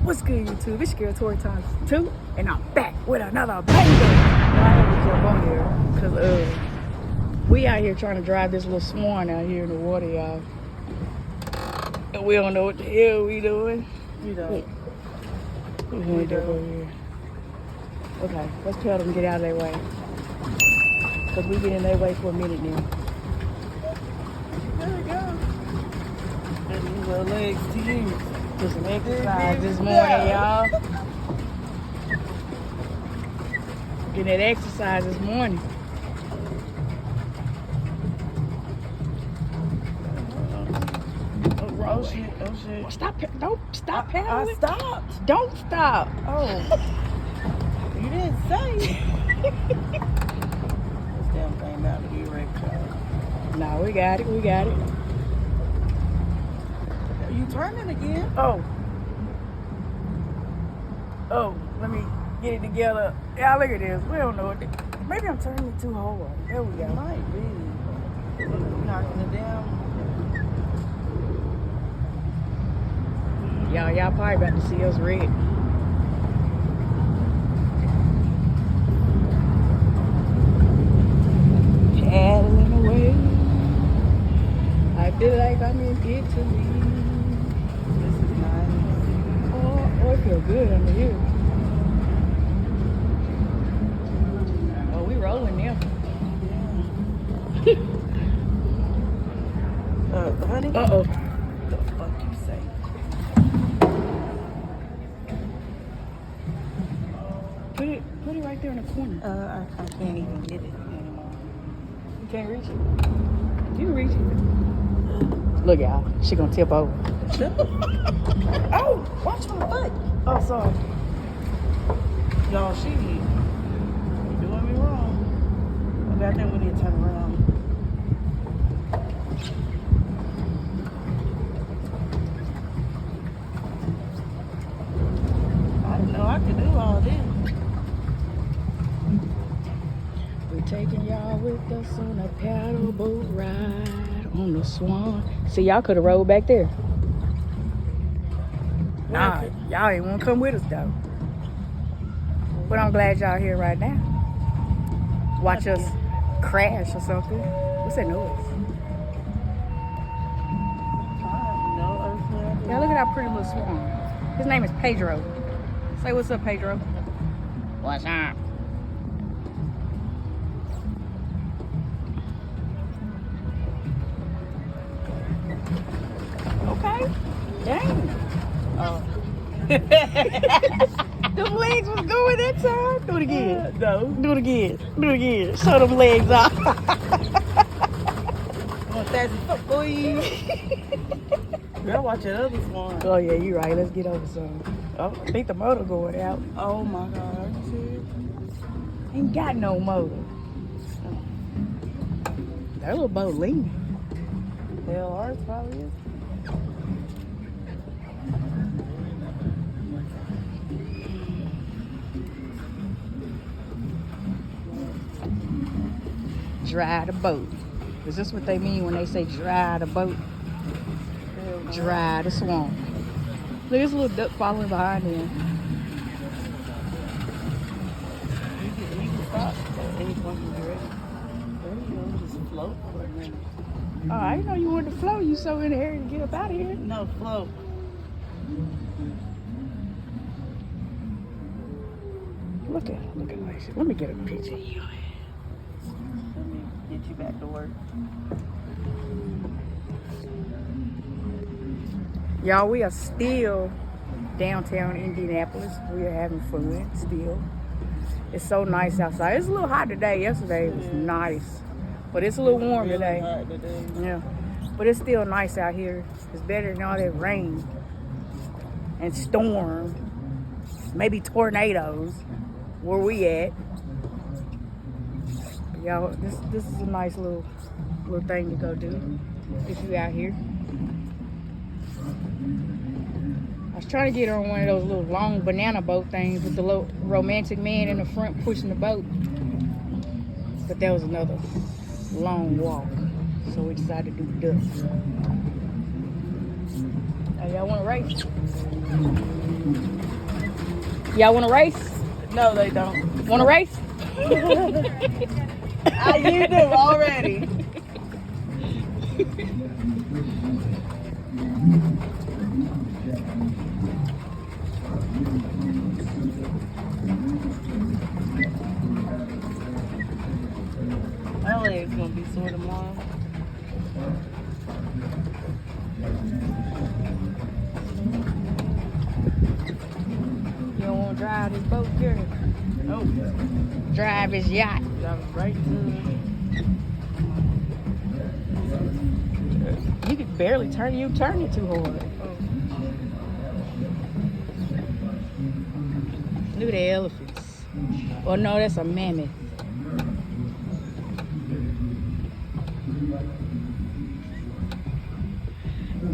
What's good, YouTube? It's your girl Tori times 2, and I'm back with another banger. I had to jump on here because we out here trying to drive this little swan out here in the water, y'all. And we don't know what the hell we doing. You don't. We don't. Okay, let's tell them to get out of their way. Because we've been in their way for a minute now. There we go. And these little legs to use. Do some exercise this morning, y'all. Getting that exercise this morning. Oh shit, oh shit. Stop, don't stop I paddling. stopped. Don't stop. Oh. You didn't say. This damn thing about to be wrecked, y'all. No, we got it, we got it. You turning again? Oh, let me get it together. Yeah, look at this. We don't know what maybe I'm turning it too hard. There we go. Might be. Knocking it down. Y'all probably about to see us red. Paddling away. I feel like I'm in Italy. This is nice. Oh, it feels good under here. Oh, we rolling now. Honey? Uh-oh. The fuck you say? Put it right there in the corner. I can't even get it anymore. You can't reach it. You can reach it. Look, y'all. She gonna tip over. Oh, watch my foot. Oh, sorry. Y'all, she doing me wrong. Okay, I think we need to turn around. I didn't know I could do all this. We're taking y'all with us on a paddle boat ride on the Swan. See, y'all could have rode back there. Nah, y'all ain't want to come with us, though. But I'm glad y'all here right now. Watch us crash or something. What's that noise? Yeah, look at that pretty little swan. His name is Pedro. Say what's up, Pedro. What's up? Okay. Dang. Oh. Them legs was going that time. Do it again. No. Do it again. Do it again. Show them legs off. Want that foot, boy? Girl, watch that other swan. Oh yeah, you're right. Let's get over some. Oh, I think the motor going out. Oh my God. Ain't got no motor. That little boat leaning. Hell, ours probably is. Dry the boat. Is this what they mean when they say dry the boat? Dry the swamp. Look, there's a little duck following behind him. You can stop at any point when you're ready. There you go, just float for a minute. Oh, I didn't know you wanted to float. You so in the air to get up out of here. No, float. Look at Lacey. Let me get a picture of you. Let me get you back to work. Y'all, we are still downtown Indianapolis. We are having fun still. It's so nice outside. It's a little hot today. Yesterday it was nice. But it's a little warm Really today. hot today. Yeah. But it's still nice out here. It's better than all that rain and storm. Maybe tornadoes. Where we at. Y'all, this is a nice little thing to go do if you out here. I was trying to get her on one of those little long banana boat things with the little romantic man in the front pushing the boat. But that was another long walk. So we decided to do ducks. Hey, y'all want to race? Y'all want to race? No, they don't. Want to race? You do already. My leg's gonna be sore tomorrow. You don't want to drive this boat, girl? Oh, Drive his yacht. driving right to. You could barely turn. You turn it too hard. Oh. Look at the elephants. Oh no, that's a mammoth.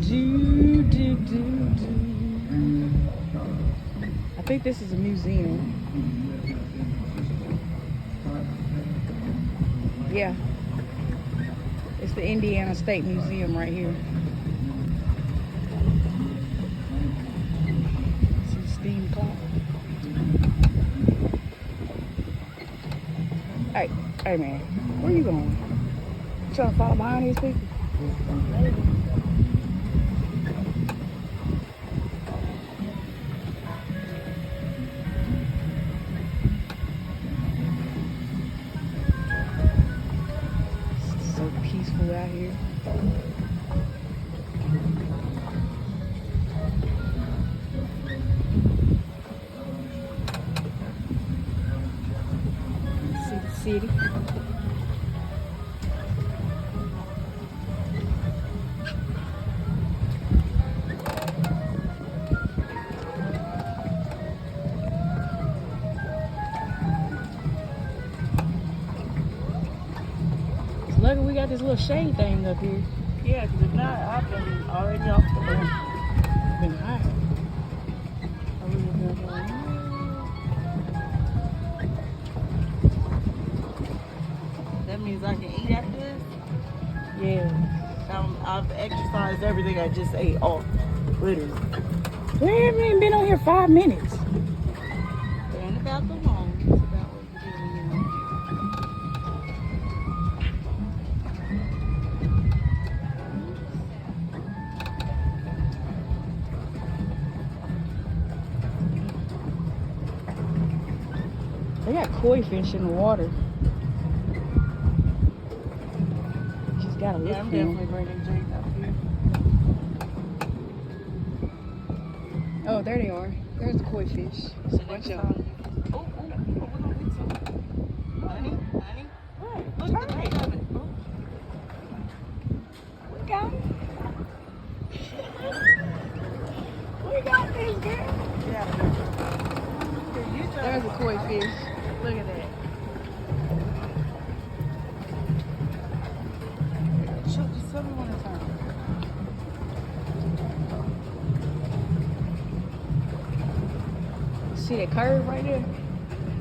Do, do, do, do. I think this is a museum. Yeah. It's the Indiana State Museum right here. See the steam clock. Hey man, where you going? You trying to follow behind these people? It's so peaceful out here. See the city. Lucky we got this little shade thing up here. Yeah, because if not, I've been already off the boat. It's been hot. I really been going, that means I can eat after this? Yeah. I've exercised everything I just ate off. Literally. We haven't even been on here 5 minutes. It ain't about the long. It's about what you're doing. They got koi fish in the water. Just gotta look Yeah, I'm for 'em. definitely bringing Jake up here. Oh, there they are. There's the koi fish. So Watch next out. time. Oh, we're gonna get some. Honey. What? Look at the bait of it. Oh. We got it. We got this, girl. Yeah. Here, you try. There's a koi fish. Look at that. Just tell me one at a time. See that curve right there?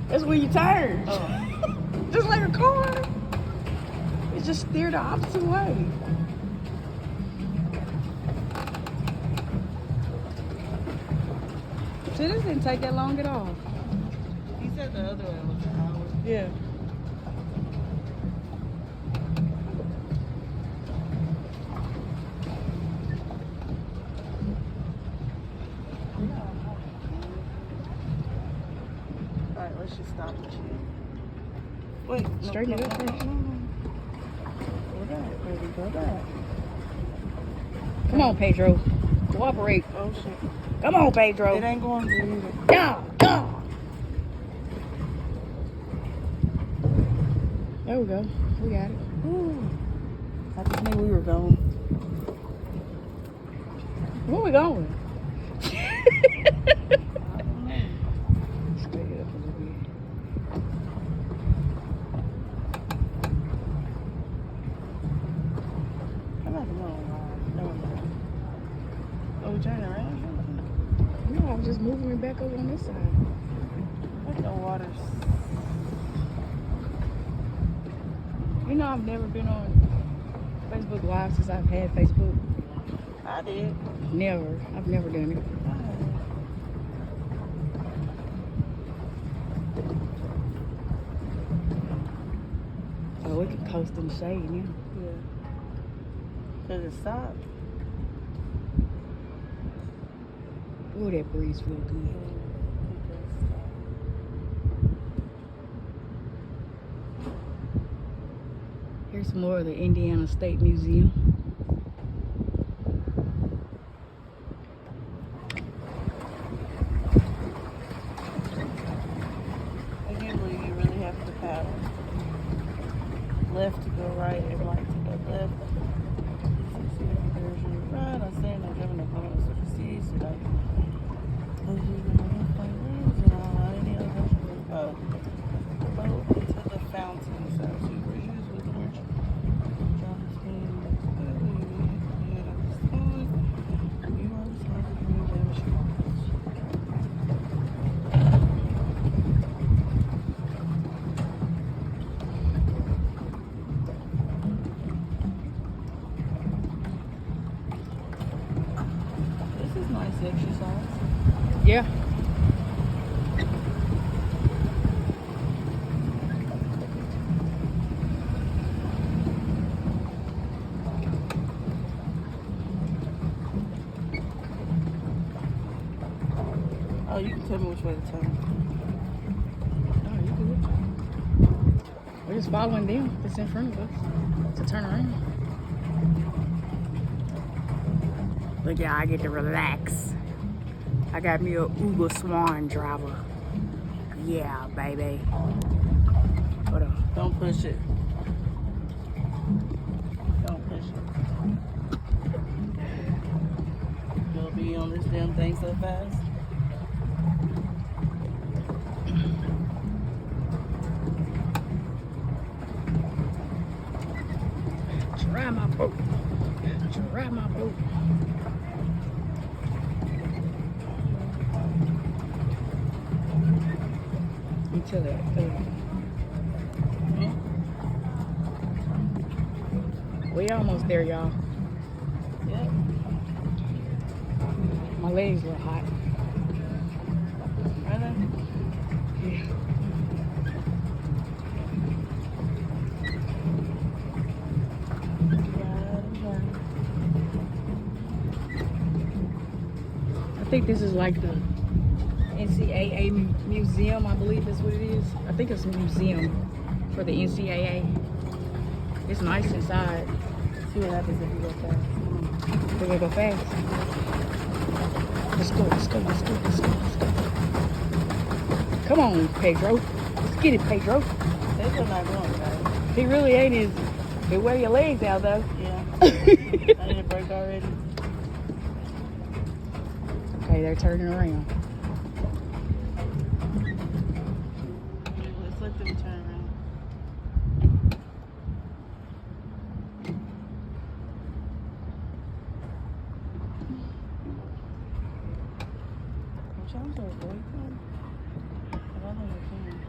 That's where you turn. Oh. Just like a car. It just steer the opposite way. See, this didn't take that long at all. He said the other one was an hour. Yeah. Alright, let's just stop and chill. Wait, no, Straighten it up first. No. Go back, baby, go back. Come on, Pedro. Cooperate. Oh shit. Come on, Pedro. It ain't going to either. Yeah, yeah. There we go. We got it. Ooh. I just knew we were going. Where we going? I don't know. Straight it up a little bit. I'm not going no. Oh, we turning around? No, I was just moving it back over on this side. Like the water's. You know, I've never been on Facebook Live since I've had Facebook. I did. Never. I've never done it. Oh, we can coast in the shade now. Yeah. Cause it stopped. Oh, that breeze feel good. Here's more of the Indiana State Museum. I can't believe you really have to paddle. Left to go right and right to go left. Right, I'm saying I'm driving the bonus of the seas today. Boat into the fountain. So two bridges with orange. This is nice exercise. Yeah. Oh, you can tell me which way to turn. Oh, you good. We're just following them that's in front of us to turn around. Look, yeah, I get to relax. I got me a Uber Swan driver. Yeah, baby. Hold on. Don't push it. Don't push it. You'll be on this damn thing so fast. Try my boat. Try my boat. Until that. We almost there, y'all. Yep. My legs were hot. Really? Yeah. I think this is like the NCAA museum, I believe that's what it is. I think it's a museum for the NCAA. It's nice inside. See what happens if you go fast. We're gonna go fast. Let's go, let's go, let's go, let's go, let's go. Come on, Pedro. Let's get it, Pedro. They're still not going fast. He really ain't his. They wear your legs out though. Yeah. I need a break already. Okay, they're turning around. Let's let them turn around. Which one's our boyfriend? I don't know which one.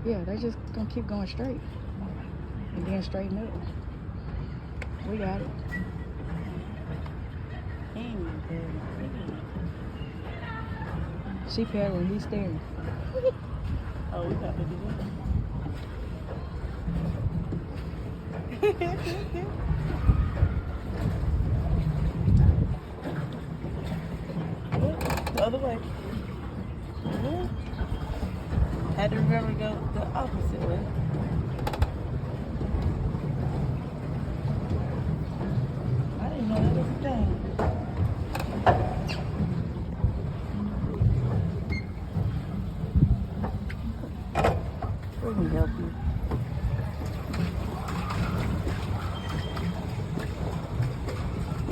Yeah, they're just gonna keep going straight. And then straighten up. We got it. She paddling, he's staring. Oh, we got to do that. The other way. Had to remember to go the opposite way. I didn't know that was a thing. We can help you.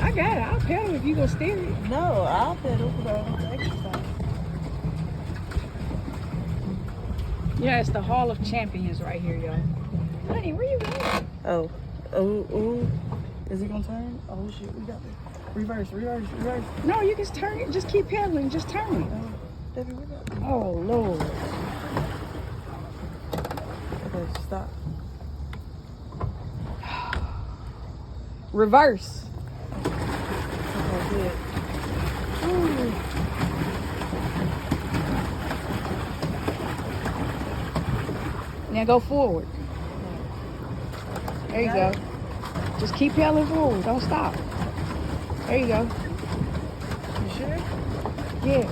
I got it. I'll pedal if you go steer it. No, I'll pedal because I want to exercise. Yeah, it's the Hall of Champions right here, y'all. Honey, where you going? Oh. Is it gonna turn? Oh shit, we got this. Reverse. No, you just turn it. Just keep pedaling. Just turn it. Oh, Debbie, we got this. Oh, Lord. Okay, stop. Reverse. Good. Ooh. Now go forward. There you go. Just keep pedaling forward. Don't stop. There you go. You sure? Yes.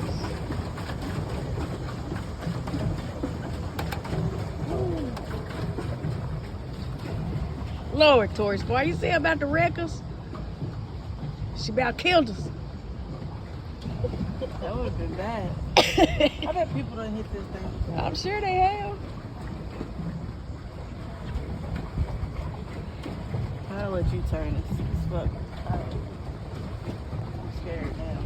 Lord, Tori Squad, you see about the wreckers? She about killed us. That would have been bad. I bet people don't hit this thing. I'm sure they have. I'll let you turn this. It's fuck. I'm scared now.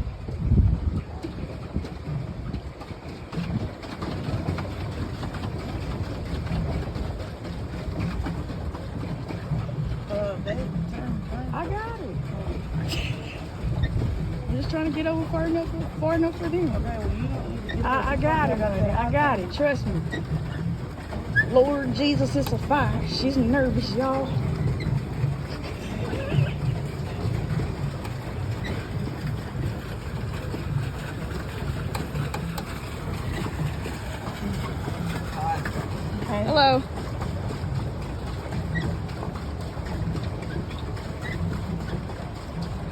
Babe, turn. I got it. I'm just trying to get over far enough for them. Okay, well, you don't need to get I got it, honey. I got it. Trust me. Lord Jesus, it's a fire. She's nervous, y'all. Okay. Hello.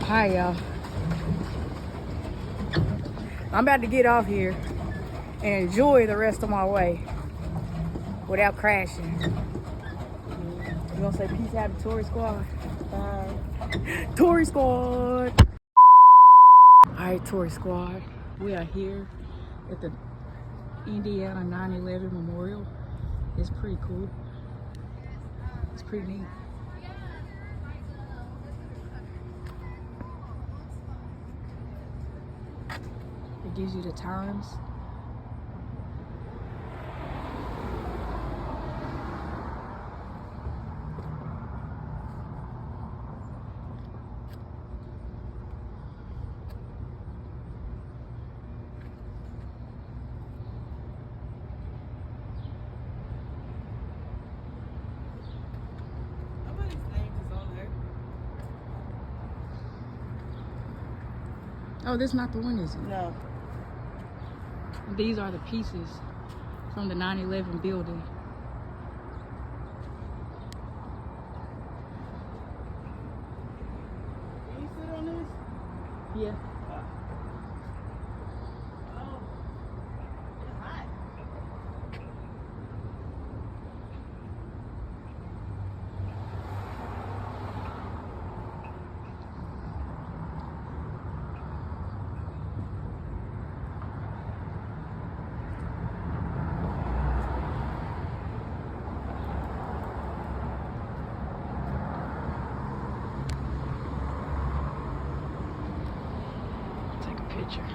Hi, y'all. I'm about to get off here and enjoy the rest of my way without crashing. You gonna say peace out to Tori Squad? Bye. Tori Squad! Alright, Tori Squad. We are here at the Indiana 9/11 Memorial. It's pretty cool. It's pretty neat. It gives you the times. Nobody's name is on there. Oh, this is not the one, is it? No. These are the pieces from the 9/11 building. Can you sit on this? Yeah. Oh. It's hot. Take a picture.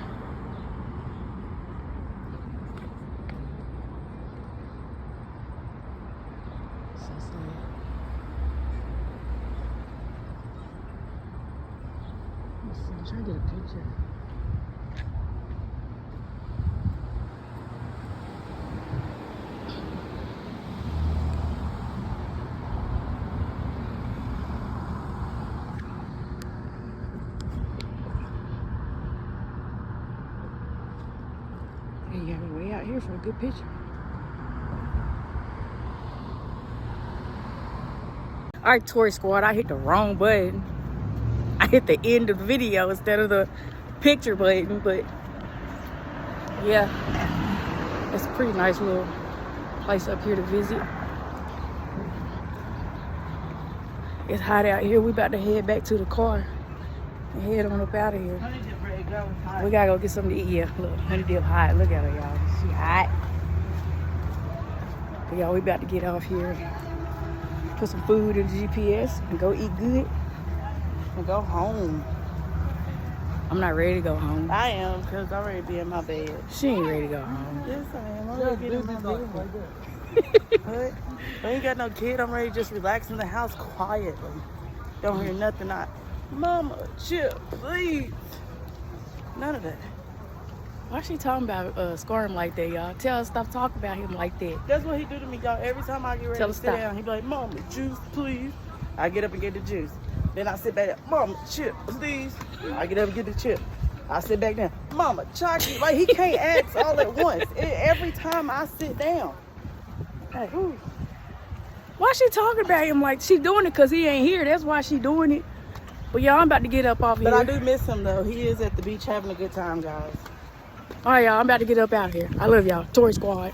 So sad. Let's see, I'm trying to get a picture. Hey, you got me way out here for a good picture. Alright, Tori Squad, I hit the wrong button. I hit the end of the video instead of the picture button, but yeah, it's a pretty nice little place up here to visit. It's hot out here. We about to head back to the car and head on up out of here. Honey dip ready to go. It's hot. We gotta go get something to eat. Yeah, look, Honey Dip hot. Look at her, y'all. She hot. But y'all, we about to get off here, put some food in the GPS, and go eat good. And go home. I'm not ready to go home. I am, because I'm ready to be in my bed. She ain't ready to go home. Yes, I am. I'm ready to get in my bed. What? I ain't got no kid. I'm ready to just relax in the house quietly. Don't hear nothing. Mama, chill, please. None of that. Why she talking about Squirm like that, y'all? Tell her stop talking about him like that. That's what he do to me, y'all. Every time I get ready Tell to her sit stop. down, he be like, Mama, juice, please. I get up and get the juice. Then I sit back there, Mama, chill, please. I get up and get the chip. I sit back down. Mama, chocolate. Like, he can't ask all at once. Every time I sit down. Hey. Why she talking about him like she doing it because he ain't here? That's why she doing it. But y'all, I'm about to get up off here. But I do miss him, though. He is at the beach having a good time, guys. All right, y'all, I'm about to get up out of here. I love y'all. Tori Squad.